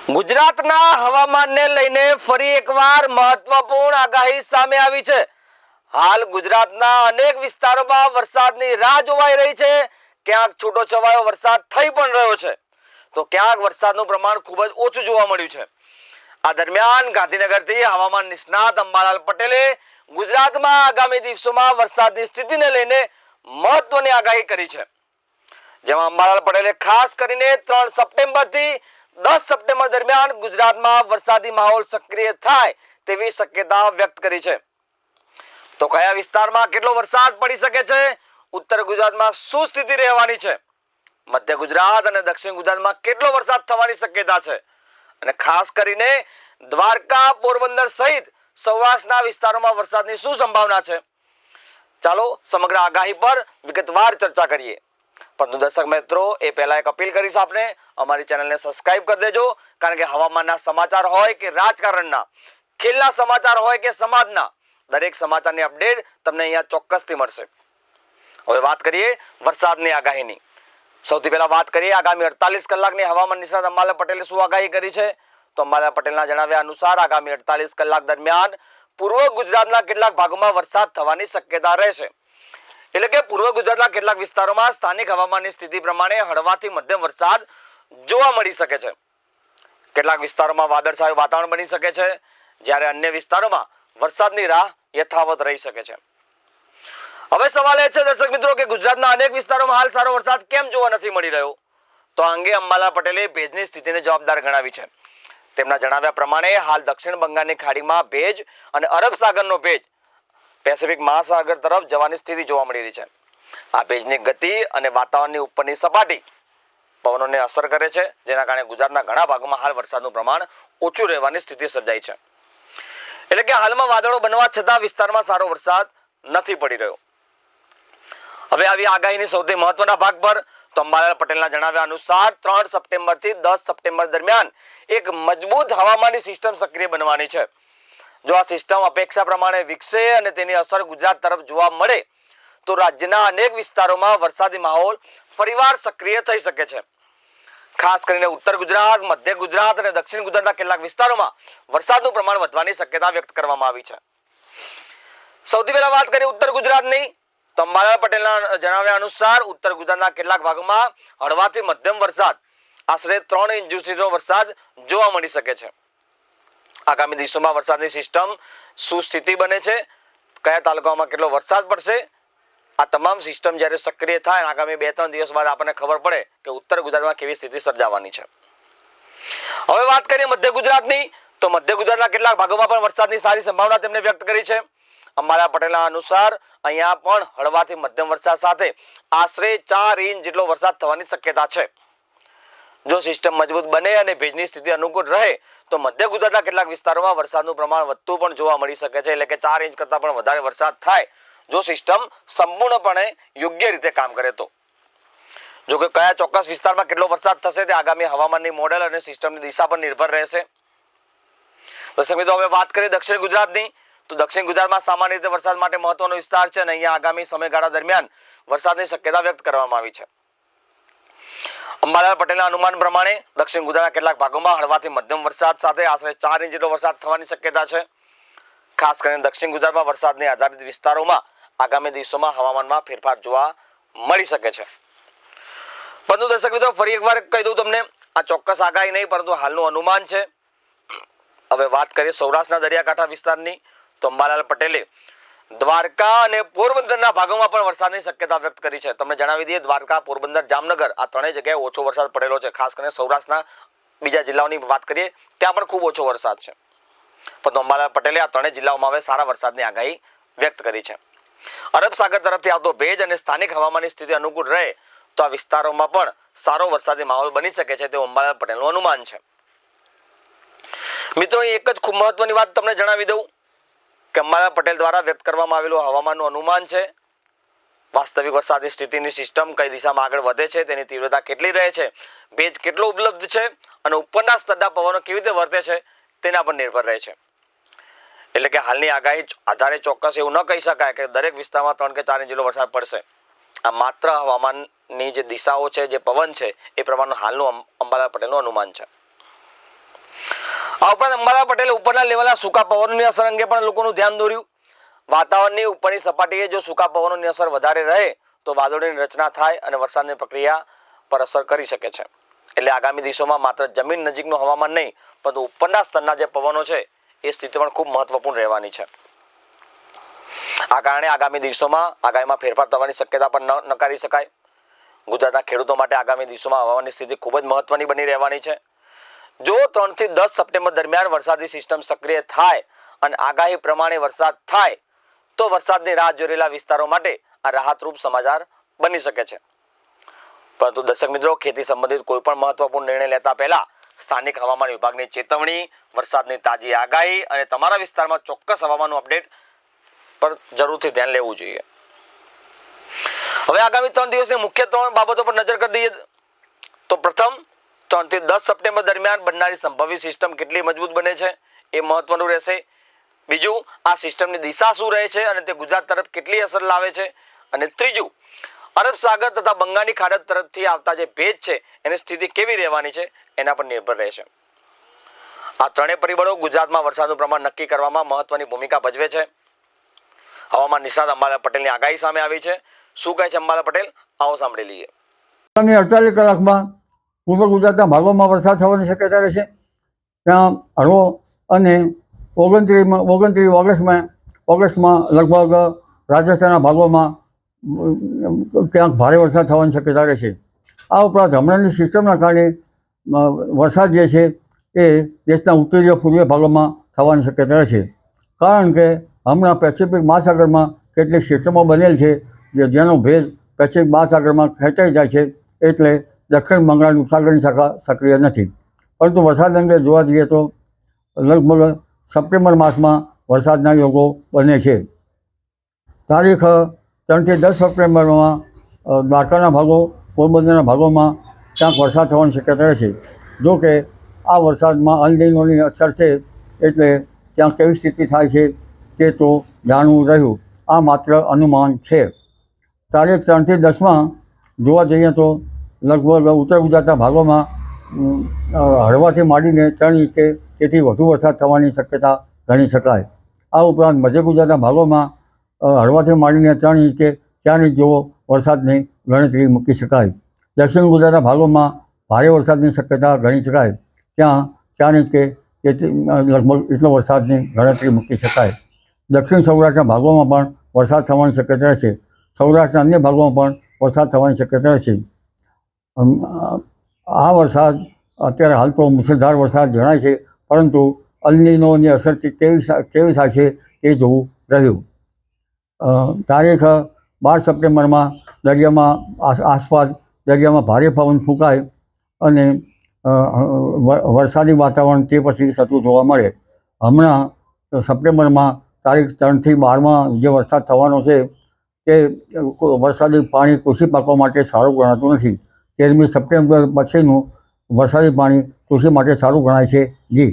ગુજરાતના હવામાનને લઈને ફરી એકવાર મહત્વપૂર્ણ આગાહી સામે આવી છે। હાલ ગુજરાતના અનેક વિસ્તારોમાં વરસાદની રાહ જોવાઈ રહી છે। ક્યાંક છૂટોછવાયો વરસાદ થઈ પણ રહ્યો છે તો ક્યાંક વરસાદનું પ્રમાણ ખૂબ જ ઓછું જોવા મળ્યું છે। આ દરમિયાન ગાંધીનગરથી હવામાન નિષ્ણાત અંબાલાલ પટેલે ગુજરાતમાં આગામી દિવસોમાં વરસાદની સ્થિતિને લઈને મહત્વની આગાહી કરી છે, જેમાં અંબાલાલ પટેલે ખાસ કરીને 3 સપ્ટેમ્બરથી 10 સપ્ટેમ્બર દરમિયાન ગુજરાતમાં વરસાદી માહોલ સક્રિય થાય તેવી શક્યતા વ્યક્ત કરી છે। તો કયા વિસ્તારમાં કેટલો વરસાદ પડી શકે છે, ઉત્તર ગુજરાતમાં શું સ્થિતિ રહેવાની છે, મધ્ય ગુજરાત અને દક્ષિણ ગુજરાતમાં કેટલો વરસાદ થવાની શક્યતા છે અને ખાસ કરીને દ્વારકા, પોરબંદર સહિત સૌરાષ્ટ્રના વિસ્તારોમાં વરસાદની શું સંભાવના છે, ચાલો સમગ્ર આગાહી પર વિગતવાર ચર્ચા કરીએ। પરંતુ દર્શક મિત્રો, એ પહેલા એક અપીલ કરીશ આપને, અમારી ચેનલને સબસ્ક્રાઇબ કરી દેજો, કારણ કે હવામાનના સમાચાર હોય કે રાજકારણના, ખેલના સમાચાર હોય કે સમાજના, દરેક સમાચારની અપડેટ તમને અહીંયા ચોક્કસથી મળશે। હવે વાત કરીએ વરસાદની આગાહીની। સૌથી પહેલા વાત કરીએ આગામી 48 કલાકની હવામાન નિષ્ણાત અંબાલાલ પટેલે શું આગાહી કરી છે। તો અંબાલાલ પટેલના જણાવ્યા અનુસાર આગામી 48 કલાક દરમિયાન પૂર્વ ગુજરાતના કેટલાક ભાગોમાં વરસાદ થવાની શક્યતા રહેશે। એટલે કે પૂર્વ ગુજરાતના કેટલાક વિસ્તારોમાં સ્થાનિક હવામાનની સ્થિતિ પ્રમાણે હળવાથી મધ્યમ વરસાદ જોવા મળી શકે છે। કેટલાક વિસ્તારોમાં વાદળછાયું વાતાવરણ બની શકે છે, જ્યારે અન્ય વિસ્તારોમાં વરસાદની રાહ યથાવત રહી શકે છે। હવે સવાલ એ છે દર્શક મિત્રો કે ગુજરાતના અનેક વિસ્તારોમાં હાલ સારો વરસાદ કેમ જોવા નથી મળી રહ્યો। તો આ અંગે અંબાલાલ પટેલે ભેજની સ્થિતિને જવાબદાર ગણાવી છે। તેમના જણાવ્યા પ્રમાણે હાલ દક્ષિણ બંગાળની ખાડીમાં ભેજ અને અરબ સાગરનો ભેજ પેસિફિક મહાસાગર તરફ જવાની સ્થિતિ જોવા મળી રહી છે। આ ભેજની ગતિ અને વાતાવરણની ઉપરની સપાટી પવનોને અસર કરે છે, જેના કારણે ગુજરાતના ઘણા ભાગોમાં હાલ વરસાદનું પ્રમાણ ઓછું રહેવાની સ્થિતિ સર્જાઈ છે। એટલે કે હાલમાં વાદળો બનવા છતાં વિસ્તારમાં સારો વરસાદ નથી પડી રહ્યો। હવે આવી આગાહીની સૌથી મહત્વના ભાગ પર તો અંબાલાલ પટેલના જણાવ્યા અનુસાર 3 સપ્ટેમ્બરથી 10 સપ્ટેમ્બર દરમિયાન એક મજબૂત હવામાનની સિસ્ટમ સક્રિય બનવાની છે। જો આ સિસ્ટમ અપેક્ષા પ્રમાણે વિકસે અને તેની અસર ગુજરાત તરફ જોવા મળે તો રાજ્યના અનેક વિસ્તારોમાં વરસાદી માહોલ ફરીવાર સક્રિય થઈ શકે છે। ખાસ કરીને ઉત્તર ગુજરાત, મધ્ય ગુજરાત અને દક્ષિણ ગુજરાતના કેટલાક વિસ્તારોમાં વરસાદનું પ્રમાણ વધવાની શક્યતા વ્યક્ત કરવામાં આવી છે। સૌથી પહેલા વાત કરીએ ઉત્તર ગુજરાતની, તો અંબાલાલ પટેલના જણાવ્યા અનુસાર ઉત્તર ગુજરાતના કેટલાક ભાગોમાં હળવાથી મધ્યમ વરસાદ, આશરે 3 ઇંચ સુધીનો વરસાદ જોવા મળી શકે છે। આગામી દિવસોમાં વરસાદની સિસ્ટમ શું સ્થિતિ બને છે, કયા તાલુકામાં કેટલો વરસાદ પડશે, આ તમામ સિસ્ટમ જ્યારે સક્રિય થાય આગામી 2-3 દિવસ બાદ આપણને ખબર પડે કે ઉત્તર ગુજરાતમાં કેવી સ્થિતિ સર્જાવાની છે। હવે વાત કરીએ મધ્ય ગુજરાતની, તો મધ્ય ગુજરાતના કેટલાક ભાગોમાં પણ વરસાદની સારી સંભાવના તેમણે વ્યક્ત કરી છે। અંબાલાલ પટેલના અનુસાર અહીંયા પણ હળવાથી મધ્યમ વરસાદ સાથે આશરે 4 ઇંચ જેટલો વરસાદ થવાની શક્યતા છે। જો સિસ્ટમ મજબૂત બને અને ભેજની સ્થિતિ અનુકૂળ રહે તો મધ્ય ગુજરાતના કેટલાક વિસ્તારોમાં વરસાદનું પ્રમાણ વધતું પણ જોવા મળી શકે છે। એટલે કે 4 ઇંચ કરતાં પણ વધારે વરસાદ થાય જો સિસ્ટમ સંપૂર્ણપણે યોગ્ય રીતે કામ કરે તો। જો કે કયા ચોક્કસ વિસ્તારમાં કેટલો વરસાદ થશે તે આગામી હવામાનની મોડેલ અને સિસ્ટમની દિશા પર નિર્ભર રહેશે। દર્શક મિત્રો, હવે વાત કરીએ દક્ષિણ ગુજરાતની, તો દક્ષિણ ગુજરાતમાં સામાન્ય રીતે વરસાદ માટે મહત્વનો વિસ્તાર છે અને અહીંયા આગામી સમયગાળા દરમિયાન વરસાદની શક્યતા વ્યક્ત કરવામાં આવી છે। અંબાલાલ પટેલના અનુમાન પ્રમાણે દક્ષિણ ગુજરાતના કેટલાક ભાગોમાં હળવાથી મધ્યમ વરસાદ સાથે આશરે 4 ઇંચ જેટલો વરસાદ થવાની શક્યતા છે। ખાસ કરીને દક્ષિણ ગુજરાતમાં વરસાદની આધારિત વિસ્તારોમાં આગામી દિવસોમાં હવામાનમાં ફેરફાર જોવા મળી શકે છે। પરંતુ દર્શક મિત્રો, ફરી એકવાર કહી દઉં તમને, આ ચોક્કસ આગાહી નહીં પરંતુ હાલનું અનુમાન છે। હવે વાત કરીએ સૌરાષ્ટ્રના દરિયાકાંઠા વિસ્તારની, તો અંબાલાલ પટેલે દ્વારકા અને પોરબંદરના ભાગોમાં પણ વરસાદની શક્યતા વ્યક્ત કરી છે। તમને જણાવી દઈએ, દ્વારકા, પોરબંદર, જામનગર આ ત્રણેય જગ્યાએ ઓછો વરસાદ પડેલો છે। ખાસ કરીને સૌરાષ્ટ્રના બીજા જિલ્લાઓની વાત કરીએ ત્યાં પણ ખૂબ ઓછો વરસાદ છે, પરંતુ અંબાલાલ પટેલે આ ત્રણેય જિલ્લાઓમાં હવે સારા વરસાદની આગાહી વ્યક્ત કરી છે। અરબ સાગર તરફથી આવતો ભેજ અને સ્થાનિક હવામાનની સ્થિતિ અનુકૂળ રહે તો આ વિસ્તારોમાં પણ સારો વરસાદી માહોલ બની શકે છે તેવું અંબાલાલ પટેલનું અનુમાન છે। મિત્રો, એક જ ખૂબ મહત્વની વાત તમને જણાવી દઉં કે અંબાલાલ પટેલ દ્વારા વ્યક્ત કરવામાં આવેલું હવામાનનું અનુમાન છે। વાસ્તવિક વરસાદની સ્થિતિની સિસ્ટમ કઈ દિશામાં આગળ વધે છે, તેની તીવ્રતા કેટલી રહે છે, ભેજ કેટલો ઉપલબ્ધ છે અને ઉપરના સ્તરના પવનો કેવી રીતે વર્તે છે તેના પર નિર્ભર રહે છે। એટલે કે હાલની આગાહી આધારે ચોક્કસ એવું ન કહી શકાય કે દરેક વિસ્તારમાં 3 કે 4 ઇંચ જેટલો વરસાદ પડશે। આ માત્ર હવામાનની જે દિશાઓ છે, જે પવન છે, એ પ્રમાણનું હાલનું અંબાલાલ પટેલનું અનુમાન છે। આ ઉપરાંત અંબાલાલ પટેલે ઉપરના લેવલના સૂકા પવનોની અસર અંગે પણ લોકોનું ધ્યાન દોર્યું. વાતાવરણની ઉપરની સપાટીએ જો સૂકા પવનોની અસર વધારે રહે તો વાદળોની રચના થાય અને વરસાદની પ્રક્રિયા પર અસર કરી શકે છે. એટલે આગામી દિવસોમાં માત્ર જમીન નજીકનું હવામાન નહીં પરંતુ ઉપરના સ્તરના જે પવનો છે એ સ્થિતિ પણ ખૂબ મહત્વપૂર્ણ રહેવાની છે. આ કારણે આગામી દિવસોમાં આગાહીમાં ફેરફાર થવાની શક્યતા પણ ન નકારી શકાય. ગુજરાતના ખેડૂતો માટે આગામી દિવસોમાં હવામાનની સ્થિતિ ખૂબ જ મહત્વની બની રહેવાની છે. જો 3 થી 10 સપ્ટેમ્બર દરમિયાન વરસાદી સિસ્ટમ સક્રિય થાય અને આગાહી પ્રમાણે વરસાદ થાય તો વરસાદની રાહ જોઈ રહેલા વિસ્તારો માટે આ રાહતરૂપ સમાચાર બની શકે છે. પરંતુ દર્શક મિત્રો, ખેતી સંબંધિત કોઈ પણ મહત્વપૂર્ણ નિર્ણય લેતા પહેલા સ્થાનિક હવામાન વિભાગની ચેતવણી, વરસાદની તાજી આગાહી અને તમારા વિસ્તારમાં ચોક્કસ હવામાનનું અપડેટ પર જરૂરથી ધ્યાન લેવું જોઈએ. હવે આગામી 3 દિવસની મુખ્ય 3 બાબતો પર નજર કરી દઈએ તો પ્રથમ, 3 થી 10 સપ્ટેમ્બર દરમિયાન બનનારી સંભવિત સિસ્ટમ કેટલી મજબૂત બને છે એ મહત્વનું રહેશે. બીજું, આ સિસ્ટમની દિશા શું રહે છે અને તે ગુજરાત તરફ કેટલી અસર લાવે છે. અને ત્રીજું, અરબ સાગર તથા બંગાળની ખાડી તરફથી આવતા જે ભેજ છે એની સ્થિતિ કેવી રહેવાની છે એના પર નિર્ભર રહેશે. આ ત્રણેય પરિબળો ગુજરાતમાં વરસાદનું પ્રમાણ નક્કી કરવામાં મહત્વની ભૂમિકા ભજવે છે. હવામાન નિષ્ણાત અંબાલાલ પટેલની આગાહી સામે આવી છે. શું કહે છે અંબાલાલ પટેલ? આવો સાંભળી લઈએ. 48 કલાકમાં પૂર્વ ગુજરાતના ભાગોમાં વરસાદ થવાની શક્યતા રહેશે. ત્યાં હળવો અને 29 ઓગસ્ટમાં લગભગ રાજસ્થાનના ભાગોમાં ક્યાંક ભારે વરસાદ થવાની શક્યતા રહેશે. આ ઉપરાંત હમણાંની સિસ્ટમના કારણે વરસાદ જે છે એ દેશના ઉત્તરીય પૂર્વીય ભાગોમાં થવાની શક્યતા રહેશે. કારણ કે હમણાં પેસિફિક મહાસાગરમાં કેટલીક સિસ્ટમો બનેલ છે જેનો ભેદ પેસિફિક મહાસાગરમાં ખેંચાઈ જાય છે, એટલે દક્ષિણ બંગાળ ઉપસાગરની શાખા સક્રિય નથી. પરંતુ વરસાદ અંગે જોવા જઈએ તો લગભગ સપ્ટેમ્બર માસમાં વરસાદના યોગો બને છે. તારીખ 3 થી 10 સપ્ટેમ્બરમાં દ્વારકાના ભાગો, પોરબંદરના ભાગોમાં ક્યાંક વરસાદ થવાની શક્યતા રહેશે. જો કે આ વરસાદમાં અલ નીનોની અસર છે, એટલે ત્યાં કેવી સ્થિતિ થાય છે તે તો જાણવું રહ્યું. આ માત્ર અનુમાન છે. તારીખ 3 થી 10માં જોવા જઈએ તો લગભગ ઉત્તર ગુજરાતના ભાગોમાં હળવાથી માંડીને 3 ઇંચ કે તેથી વધુ વરસાદ થવાની શક્યતા ગણી શકાય. આ ઉપરાંત મધ્ય ગુજરાતના ભાગોમાં હળવાથી માંડીને 3 ઇંચ કે 4 ઇંચ જેવો વરસાદની ગણતરી મૂકી શકાય. દક્ષિણ ગુજરાતના ભાગોમાં ભારે વરસાદની શક્યતા ગણી શકાય. ત્યાં 4 ઇંચ કે લગભગ એટલો વરસાદની ગણતરી મૂકી શકાય. દક્ષિણ સૌરાષ્ટ્રના ભાગોમાં પણ વરસાદ થવાની શક્યતા રહેશે. સૌરાષ્ટ્રના અન્ય ભાગોમાં પણ વરસાદ થવાની શક્યતા રહેશે. આ વરસાદ અત્યારે હાલ તો મુશળધાર વરસાદ જણાય છે, પરંતુ અલ નીનોની અસરથી કેવી થાય છે એ જોવું રહ્યું. તારીખ 12 સપ્ટેમ્બરમાં દરિયામાં ભારે પવન ફૂંકાય અને વરસાદી વાતાવરણ તે પછી થતું જોવા મળે. હમણાં સપ્ટેમ્બરમાં તારીખ 3 થી 12માં જે વરસાદ થવાનો છે તે વરસાદી પાણી કૃષિ પાકો માટે સારું ગણાતું નથી. 13મી સપ્ટેમ્બર પછીનું વરસાદી પાણી કૃષિ માટે સારું ગણાય છે. જી.